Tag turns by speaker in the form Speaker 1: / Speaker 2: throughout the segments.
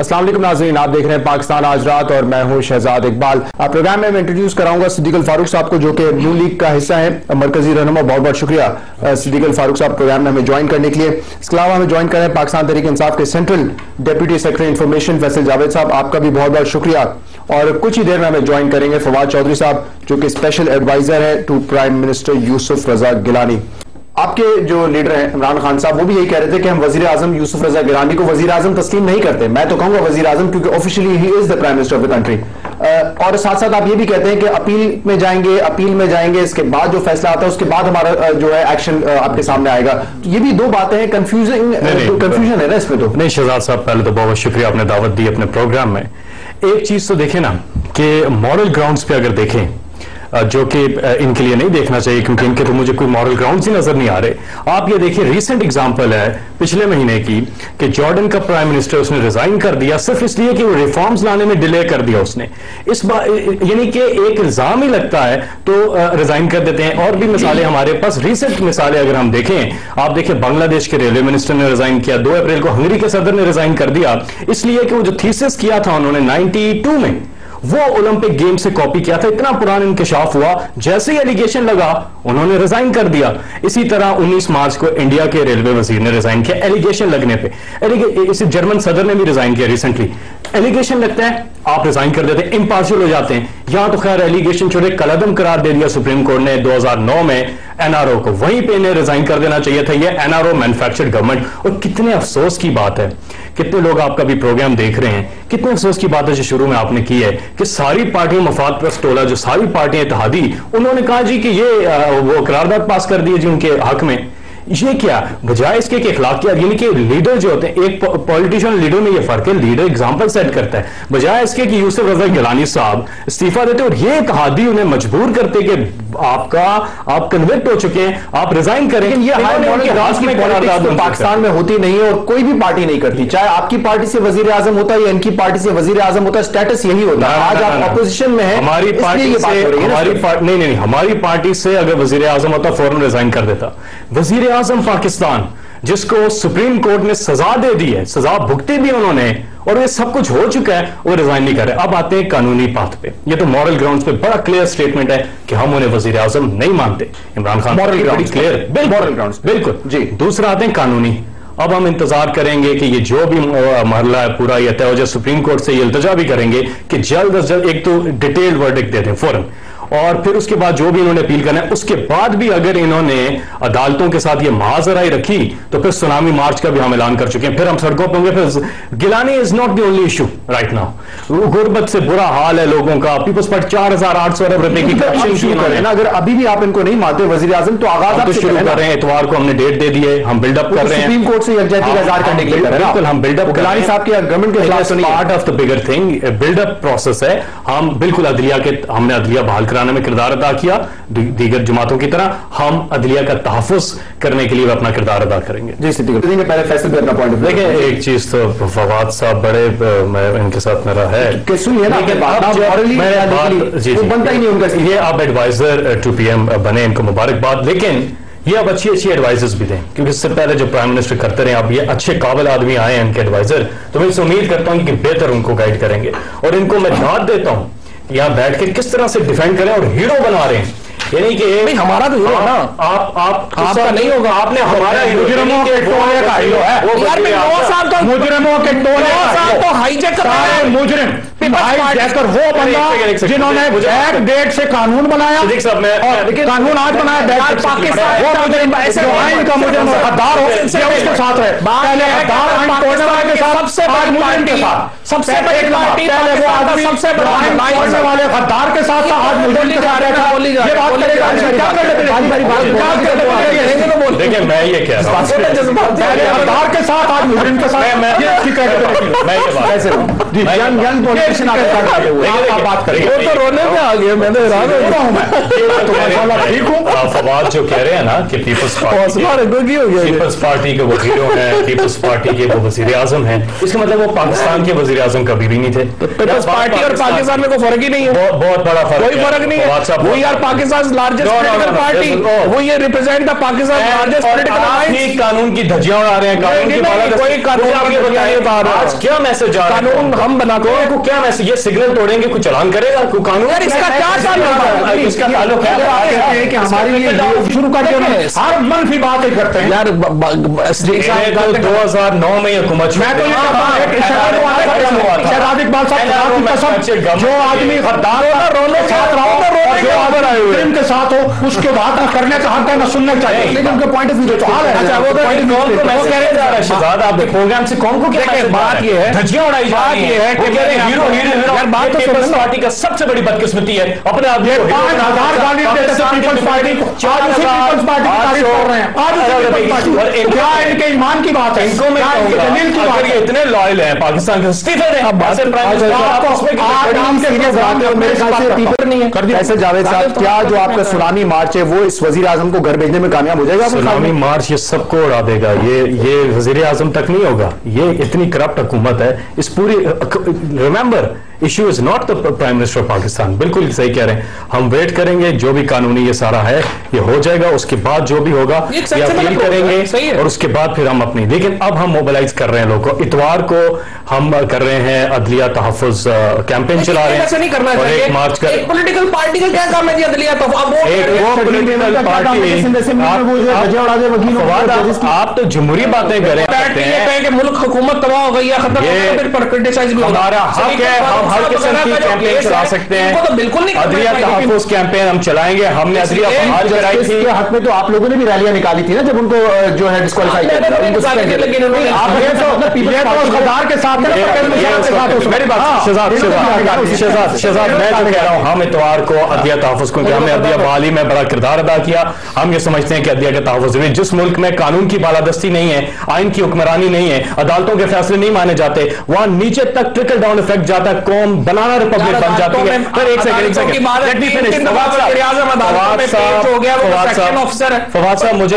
Speaker 1: السلام علیکم ناظرین، آپ دیکھ رہے ہیں پاکستان آج رات اور میں ہوں شہزاد اقبال۔ پروگرام میں انٹروڈیوس کراؤں گا صدیق الفاروق صاحب کو، جو کہ نون لیگ کا حصہ ہیں، مرکزی رہنما۔ بہت بہت شکریہ صدیق الفاروق صاحب پروگرام میں ہمیں جوائن کرنے کے لیے۔ اس کے علاوہ ہمیں جوائن کر رہے ہیں پاکستان تحریک انصاف کے central deputy secretary information Faisal Javed صاحب، آپ کا بھی بہت بہت شکریہ۔ اور کچھ ہی دیر میں ہمیں جوائن کریں گے فواد چودھری صاحب، جو کہ اسپیشل ایڈوائزر ہے ٹو پرائم منسٹر یوسف رضا گیلانی۔ آپ کے جو لیڈر ہیں عمران خان صاحب، وہ بھی یہی کہہ رہے تھے کہ ہم وزیر اعظم یوسف رضا گیلانی کو وزیر اعظم تسلیم نہیں کرتے۔ میں تو کہوں گا وزیر اعظم، کیونکہ officially he is the prime minister of the country. اور ساتھ ساتھ آپ یہ بھی کہتے ہیں کہ اپیل میں جائیں گے، اس کے بعد جو فیصلہ آتا ہے اس کے بعد ہمارا جو ہے ایکشن آپ کے سامنے آئے گا۔ یہ بھی دو باتیں ہیں، کنفیوژن ہے نا اس میں تو۔
Speaker 2: نہیں شہزاد صاحب، پہلے تو بہت شکریہ، آپ نے دعوت دی اپنے پروگرام میں۔ ایک چیز تو دیکھیں نا کہ مورل گراؤنڈز پہ اگر دیکھیں، جو کہ ان کے لیے نہیں دیکھنا چاہیے کیونکہ ان کے تو مجھے کوئی مورل گراؤنڈز ہی نظر نہیں آ رہے۔ آپ یہ دیکھیں، ریسنٹ اگزامپل ہے پچھلے مہینے کی کہ جارڈن کا پرائم منسٹر اس نے ریزائن کر دیا صرف اس لیے کہ وہ ریفارمز لانے میں ڈیلے کر دیا اس نے۔ اس بار یعنی کہ ایک الزام ہی لگتا ہے تو ریزائن کر دیتے ہیں۔ اور بھی مثالیں ہمارے پاس، ریسنٹ مثالیں اگر ہم دیکھیں، آپ دیکھیں بنگلہ دیش کے ریلوے منسٹر نے ریزائن کیا، 2 اپریل کو ہنگری کے صدر نے ریزائن کر دیا، اس لیے کہ وہ جو تھیسس کیا تھا انہوں نے 92 میں، وہ اولمپک گیم سے کاپی کیا تھا۔ اتنا پرانا انکشاف ہوا، جیسے ہی ایلیگیشن لگا انہوں نے ریزائن کر دیا۔ اسی طرح 19 مارچ کو انڈیا کے ریلوے وزیر نے ریزائن کیا ایلیگیشن لگنے پہ۔ اسی جرمن صدر نے بھی ریزائن کیا ریسنٹلی۔ ایلیگیشن لگتا ہے، آپ ریزائن کر دیتے ہیں، امپارشل ہو جاتے ہیں۔ یہاں تو خیر ایلیگیشن چھوڑے قلعدم قرار دے دیا سپریم کورٹ نے 2009 میں NRO کو، وہیں پہ انہیں ریزائن کر دینا چاہیے تھا۔ یہ NRO مینوفیکچرڈ گورنمنٹ۔ اور کتنے افسوس کی بات ہے، کتنے لوگ آپ کا بھی پروگرام دیکھ رہے ہیں، کتنے افسوس کی بات ہے جو شروع میں آپ نے کی ہے کہ ساری پارٹیوں مفاد پرست ٹولہ، جو ساری پارٹیاں اتحادی، انہوں نے کہا جی کہ یہ وہ قرارداد پاس کر دی ہے جی ان کے حق میں۔ یہ کیا بجائے اس کے کہ اخلاقیات، یعنی کہ لیڈر جو ہوتے ہیں، ایک پولیٹیشین لیڈر میں یہ فرق ہے، لیڈر اگزامپل سیٹ کرتا ہے، بجائے اس کے کہ یوسف رضا گیلانی صاحب استعفیٰ دیتے اور یہ اتحادی انہیں مجبور کرتے کہ آپ کنوکٹ ہو چکے ہیں، آپ ریزائن کریں۔
Speaker 1: یہ پاکستان میں ہوتی نہیں ہے اور کوئی بھی پارٹی نہیں کرتی، چاہے آپ کی پارٹی سے وزیر اعظم ہوتا ہے یا ان کی پارٹی سے وزیر اعظم ہوتا ہے، اسٹیٹس یہی ہوتا ہے۔ آج آپ اپوزیشن میں ہیں،
Speaker 2: ہماری پارٹی سے نہیں، ہماری پارٹی سے اگر وزیر اعظم ہوتا فوراً ریزائن کر دیتا۔ وزیر اعظم پاکستان جس کو سپریم کورٹ نے سزا دے دی ہے، سزا بھگتی بھی انہوں نے، اور یہ سب کچھ ہو چکا ہے، وہ ریزائن نہیں کر رہے۔ اب آتے ہیں قانونی پاتھ پہ، یہ تو مورل گراؤنڈز پہ بڑا کلیئر سٹیٹمنٹ ہے کہ ہم انہیں وزیر اعظم نہیں مانتے۔ Imran Khan
Speaker 1: moral grounds
Speaker 2: clear,
Speaker 1: moral grounds
Speaker 2: بالکل
Speaker 1: جی۔
Speaker 2: دوسرا آتے ہیں قانونی۔ اب ہم انتظار کریں گے کہ یہ جو بھی مرحلہ ہے پورا یہ طے ہو جائے، سپریم کورٹ سے یہ التجا بھی کریں گے کہ جلد از جلد ایک تو ڈیٹیلڈ ورڈکٹ دے دیں فوراً، اور پھر اس کے بعد جو بھی انہوں نے اپیل کرنا ہے، اس کے بعد بھی اگر انہوں نے عدالتوں کے ساتھ یہ معاذرائی رکھی تو پھر سونامی مارچ کا بھی ہم اعلان کر چکے ہیں، پھر ہم سڑکوں پہ ہوں گے۔ پھر Gilani is not the only issue right now, غربت سے برا حال ہے لوگوں کا، پیپلز پارٹی 4800 ارب روپے کی کرپشن شروع کر رہے ہیں۔
Speaker 1: اگر ابھی بھی آپ ان کو نہیں مانتے وزیر اعظم، تو آغاز آپ
Speaker 2: شروع کر رہے ہیں، اتوار کو ہم نے ڈیٹ دے دی ہے، ہم بلڈ اپ کر رہے ہیں
Speaker 1: سپریم کورٹ سے یکجہتی کا اظہار کرنے کے لیے۔
Speaker 2: بالکل ہم بلڈ اپ
Speaker 1: گیلانی صاحب کے گورنمنٹ کے خلاف
Speaker 2: part of the bigger thing, build up process ہے۔ ہم بالکل ہم نے عدلیہ بحال کرانے میں کردار ادا کیا دیگر جماعتوں کی طرح، ہم عدلیہ کا تحفظ کرنے کے لیے اپنا کردار ادا کریں گے۔
Speaker 1: جی صدیق، پہلے فیصل پہ اپنا پوائنٹ
Speaker 2: دیکھیں، ایک چیز تو فواد صاحب بڑے ان کے ساتھ میرا ہے
Speaker 1: کہ سنیے نا، بنتا ہی نہیں ان کا،
Speaker 2: یہ آپ ایڈوائزر 2 PM بنے، ان کو مبارکباد، لیکن یہ اب اچھی ایڈوائزز بھی دیں، کیونکہ اس سے پہلے جو پرائم منسٹر کرتے رہے، اب یہ اچھے قابل آدمی آئے ہیں ان کے ایڈوائزر، تو میں اس امید کرتا ہوں کہ بہتر ان کو گائیڈ کریں گے، اور ان کو میں داد دیتا ہوں کہ یہاں بیٹھ کے کس طرح سے ڈیفینڈ کریں اور ہیرو بنا رہے ہیں، یعنی کہ
Speaker 1: ہمارا تو ہیرو ہے نا،
Speaker 2: آپ کا نہیں ہوگا، آپ نے ہمارا
Speaker 1: مجرموں کے ٹولے کا ہیرو ہے، مجرموں کے ٹولے کا ہائی جیکر، مجرم ہائی جیکر وہ بندہ جنہوں نے بیک ڈیٹ سے قانون بنایا، قانون آج بنایا، پاکستان وہ مجرم ایسے آئین کا مجرم غدار ہو، اس کے ساتھ ہے، پہلے غدار آئین توڑنے والے کے ساتھ، سب سے بڑی پارٹی، سب سے بڑی پارٹی، پہلے وہ آدمی سب سے بڑا آئین توڑنے والے غدار کے ساتھ تھا، آج مجرم کے ساتھ ہے۔ یہ بات کرے گا
Speaker 2: دیکھیں، میں یہ کہہ رہا ہوں
Speaker 1: پہلے غدار کے ساتھ، آج مجرم کے ساتھ،
Speaker 2: فواد جو کہہ رہے ہیں نا کہ پیپلز پارٹی کے وہ ہیرو ہیں، پیپلز پارٹی کے وہ وزیر اعظم ہیں، اس کا مطلب وہ پاکستان کے وزیر आजम कभी भी नहीं थे।
Speaker 3: पीपल्स पार्टी और पाकिस्तान में कोई फर्क ही नहीं है,
Speaker 2: बहुत बड़ा फर्क,
Speaker 3: कोई फर्क नहीं है। वो यार पाकिस्तान लार्जेस्ट पॉलिटिकल पार्टी, वो ये represent the Pakistan largest political alliance.
Speaker 2: कानून की धज्जियां उड़ा रहे हैं,
Speaker 3: कोई कानून
Speaker 2: आज क्या मैसेज आ रहा है?
Speaker 3: कानून हम बनाते हैं,
Speaker 2: को क्या मैसेज? ये सिग्नल तोड़ेंगे कोई चलान करेगा? कोई कानून
Speaker 3: यार इसका क्या ताल्लुक है?
Speaker 2: इसका ताल्लुक है
Speaker 3: कि हमारे लिए शुरू कर दिया, हर मनफी बातें करते हैं यार।
Speaker 2: 2009 में हुकूमत,
Speaker 3: मैं तो ये शहजाद इकबाल साहब, जो आदमी गद्दार के साथ हो उसके बात न करने का हक है, न सुनना चाहिए, लेकिन उनके पॉइंट ऑफ व्यू तो अच्छा वो
Speaker 2: शहजाद आपके प्रोग्राम से कौन को क्या
Speaker 3: बात ये है,
Speaker 2: धज्जियां उड़ाई जा रही है कि हीरो
Speaker 3: यार बात तो
Speaker 2: पीपल्स पार्टी का सबसे बड़ी बदकिस्मती है अपने आप
Speaker 3: 5,000 गाली देते थे पीपल्स पार्टी को, आज उसी पीपल्स पार्टी की तारीफ कर रहे हैं, आज उसी पीपल्स पार्टी। क्या इनके ईमान की बात है?
Speaker 2: इनको मैं कहूंगा अगर ये इतने लॉयल हैं पाकिस्तान के इस्तीफे दें,
Speaker 1: ऐसे जावेद साहब, क्या जो आपका सुनामी मार्च है वो इस वजीर आजम को घर भेजने में कामयाब हो जाएगा?
Speaker 2: सुनामी मार्च ये सबको उड़ा देगा, ये वजीर आजम तक नहीं होगा। ये इतनी करप्ट हुकूमत है इस पूरी, remember issue is not the prime minister of Pakistan. बिल्कुल सही कह रहे हैं, हम वेट करेंगे, जो भी कानूनी ये सारा है ये हो जाएगा, उसके बाद जो भी होगा ये अपील करेंगे और उसके बाद फिर हम अपनी, लेकिन अब हम मोबिलाइज कर रहे हैं लोगों को। इतवार को हम कर रहे हैं अदलिया तहफ़्फ़ुज़ कैंपेन चला रहे हैं,
Speaker 3: ऐसा नहीं करना चाहिए।
Speaker 2: एक मार्च का
Speaker 3: एक पॉलिटिकल पार्टी का क्या काम है जी अदलिया
Speaker 2: पार्टी? आप तो जमहूरी बातें करें,
Speaker 3: मुल्क हुकूमत तबाह हो गई है,
Speaker 2: हमारा हक है, हम हर किस्म की कैंपेन चला सकते हैं।
Speaker 3: तो बिल्कुल नहीं,
Speaker 2: अदलिया तहफ़्फ़ुज़ कैंपेन हम चलाएंगे। हमने अदलिया बहाल कराई थी,
Speaker 1: इसके हक में तो आप लोगों ने भी रैलियां निकाली थी ना जब उनको जो है डिस्क्वालीफाई किया।
Speaker 2: शहजाद मैं जो कह रहा हूँ, हम इतवार को अदलिया तहफ़्फ़ुज़, क्योंकि हमने अदलिया बहाली में बड़ा किरदार अदा किया, हम ये समझते हैं कि अदलिया के तहफ़्फ़ुज़ में जिस मुल्क में कानून की बालादस्ती नहीं है, आइन की हुक्मरानी नहीं है, अदालतों के फैसले नहीं माने जाते, वहां नीचे तक ट्रिकल डाउन इफेक्ट जाता है, कौम बनाना रिपब्लिक बन जाती है। फिर एक सेकंड फवाद साहब मुझे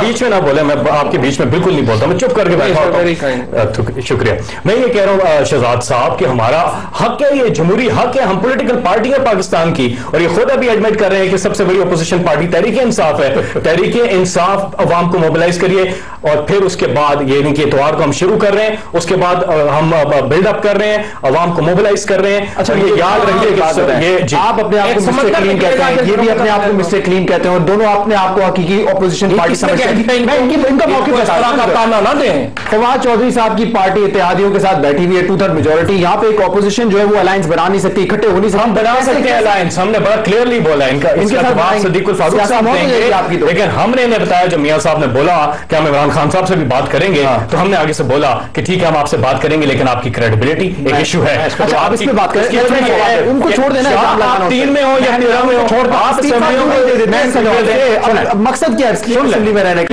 Speaker 2: बीच में ना बोले, मैं आपके बीच में बिल्कुल नहीं बोलता, मैं चुप करके बैठा। शुक्रिया। मैं ये कह रहा हूँ शहजाद साहब कि हमारा हक है, ये जमहूरी हक है, हम पॉलिटिकल पार्टी है पाकिस्तान की, और ये खुद अभी एडमिट कर रहे हैं कि सबसे बड़ी अपोजिशन पार्टी तहरीक इंसाफ है। तहरीक इंसाफ अवाम को मोबिलाइज करिए, और फिर उसके बाद ये नहीं कि इतवार को हम शुरू कर रहे हैं, उसके बाद हम बिल्डअप कर रहे हैं, अवाम को मोबिलाइज कर रहे हैं। अच्छा, ये याद रखिए, ये
Speaker 1: आप अपने आप को मिस्टर क्लीन कहते हैं, ये भी अपने आप को मिस्टर क्लीन कहते हैं, और दोनों अपने आप को हकीकी अपोजिशन पार्टी समझते हैं। इनका मौके
Speaker 3: ना दें।
Speaker 1: फवाद चौधरी साहब की पार्टी इत्तेहादियों के साथ बैठी हुई है, 2/3 मेजोरिटी। यहाँ पे एक अपोजिशन जो है वो अलायंस बना नहीं सकती, इकट्ठे हो नहीं सकते।
Speaker 2: हम बना सकते हैं अलायंस, हमने बड़ा क्लियरली बोला, इनके साथ सदीकुल फारूक साहब देंगे, लेकिन हमने इन्हें बताया, जब मियां साहब ने बोला कि हम इमरान खान साहब से भी बात करेंगे, तो हमने आगे से बोला कि ठीक है हम आपसे बात करेंगे, लेकिन आपकी क्रेडिबिलिटी एक इशू है,
Speaker 1: तो आप इसमें बात करें, उनको छोड़ देना।
Speaker 2: आप 3 में हो या 13 में हो,
Speaker 1: मकसद क्या है असेंबली में रहने
Speaker 2: का?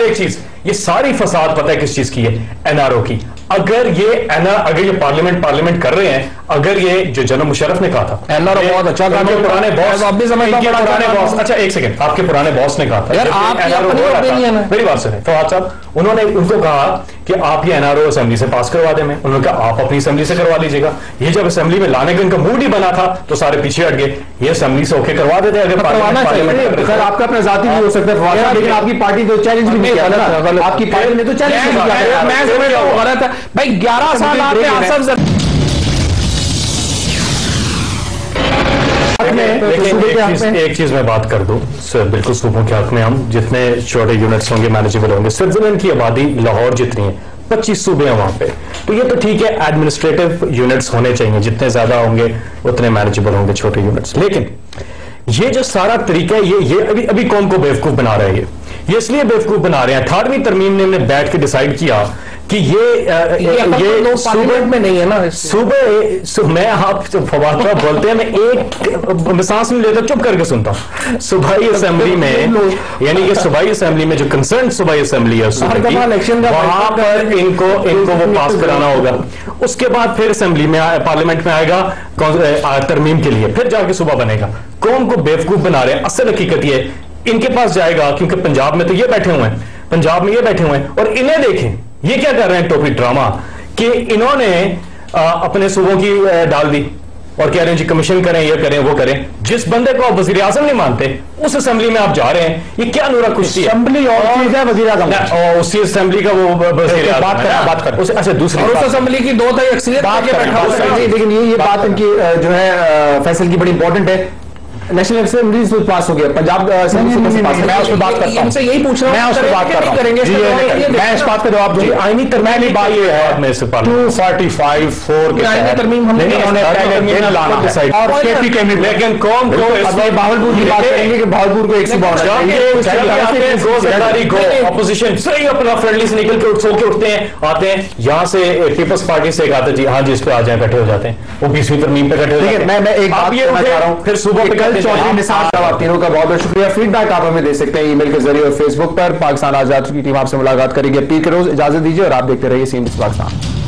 Speaker 2: एक चीज, ये सारी फसाद पता है किस चीज की है? एनआरओ की। अगर ये पार्लियामेंट कर रहे हैं, अगर ये जो जनरल मुशर्रफ ने कहा था,
Speaker 3: एनआरओ बहुत अच्छा था,
Speaker 2: पुराने बॉस, अच्छा एक सेकंड, आपके पुराने बॉस ने कहा था
Speaker 3: यार,
Speaker 2: मेरी बात सुने फवाद साहब, उन्होंने उनको कहा कि आप ये एनआरओ असेंबली से पास करवा दें। उन्होंने कहा आप अपनी असेंबली से करवा लीजिएगा। ये जब असेंबली में लाने का इनका मूड ही बना था तो सारे पीछे हट गए, ये असेंबली से ओके करवा देते। अगर
Speaker 1: आपका अपना जाती भी हो सकता है, लेकिन आपकी पार्टी तो चैलेंज भी नहीं किया, आपकी पार्टी ने तो चैलेंज
Speaker 3: मैं समझ रहा हूं गलत है भाई। 11 साल आपने आसफ
Speaker 2: एक चीज मैं बात कर दूं सर, बिल्कुल सूबों के हक में हम जितने छोटे यूनिट्स होंगे मैनेजेबल होंगे। स्विट्जरलैंड की आबादी लाहौर जितनी है, 25 सूबे हैं वहां पे, तो ये तो ठीक है, एडमिनिस्ट्रेटिव यूनिट्स होने चाहिए, जितने ज्यादा होंगे उतने मैनेजेबल होंगे छोटे यूनिट्स। लेकिन ये जो सारा तरीका है, ये अभी कौम को बेवकूफ बना रहे हैं। ये इसलिए बेवकूफ बना रहे हैं, 18वीं तरमीम ने बैठ के डिसाइड किया कि ये
Speaker 3: पार्लियामेंट में नहीं है ना,
Speaker 2: सुबह मैं आप फवाद साहब बोलते हैं, मैं एक सांस नहीं लेता, चुप करके सुनता हूं। सूबाई असेंबली में, यानी कि सूबाई असेंबली में जो कंसर्न सूबाई असेंबली है वहां पर इनको वो पास कराना होगा। उसके बाद फिर असेंबली में पार्लियामेंट में आएगा तरमीम के लिए, फिर जाके सुबह बनेगा। कौम को बेवकूफ बना रहे हैं। असल हकीकत ये इनके पास जाएगा, क्योंकि पंजाब में तो ये बैठे हुए हैं, पंजाब में ये बैठे हुए हैं, और इन्हें देखें ये क्या कर रहे हैं टोपी ड्रामा कि इन्होंने अपने सूबों की डाल दी और कह रहे हैं जी कमीशन करें, ये करें, वो करें। जिस बंदे को आप वजीर आजम नहीं मानते उस असेंबली में आप जा रहे हैं, ये क्या नूरा कुश्ती है?
Speaker 3: असेंबली और चीज है, वजीर आजम
Speaker 2: और उसी असेंबली का वो वजीर आजम
Speaker 3: बात कर
Speaker 2: अच्छा दूसरी
Speaker 3: उस असेंबली की 2 अक्सरियत
Speaker 1: लेकिन ये बात इनकी जो है फैसल की बड़ी इंपॉर्टेंट है। नेशनल असेंबली से पास हो गया, पंजाब असेंबली से पास, मैं उस पर बात करता हूं,
Speaker 3: इनसे यही पूछ रहा हूं,
Speaker 1: मैं उस पर बात कर रहा हूं, मैं इस बात का जवाब दूंगा। आईनी तरमीम की बात ये है 245(4) के
Speaker 3: आईनी तरमीम हमने
Speaker 1: और सेफ्टी कैबिनेट, लेकिन कौन को बहावलपुर की बात करेंगे कि बहावलपुर को 152
Speaker 2: ऑपोजिशन सही अपना फ्रेंडली से निकल के सो के उठते हैं, आते हैं यहाँ से पीपल्स पार्टी से कहते जी हाँ जी इस पे आ जाए, इकट्ठे हो जाते हैं, वो 20वीं तरमीम पे इकट्ठे हो जाते हैं।
Speaker 1: मैं एक बात कहना चाह रहा हूँ, फिर सुबह चौधरी निसार साहब आप तीनों का बहुत बहुत शुक्रिया। फीडबैक आप हमें दे सकते हैं ईमेल के जरिए और फेसबुक पर। पाकिस्तान आजाद की टीम आपसे मुलाकात करेगी पीर के रोज। इजाजत दीजिए और आप देखते रहिए CNBC पाकिस्तान।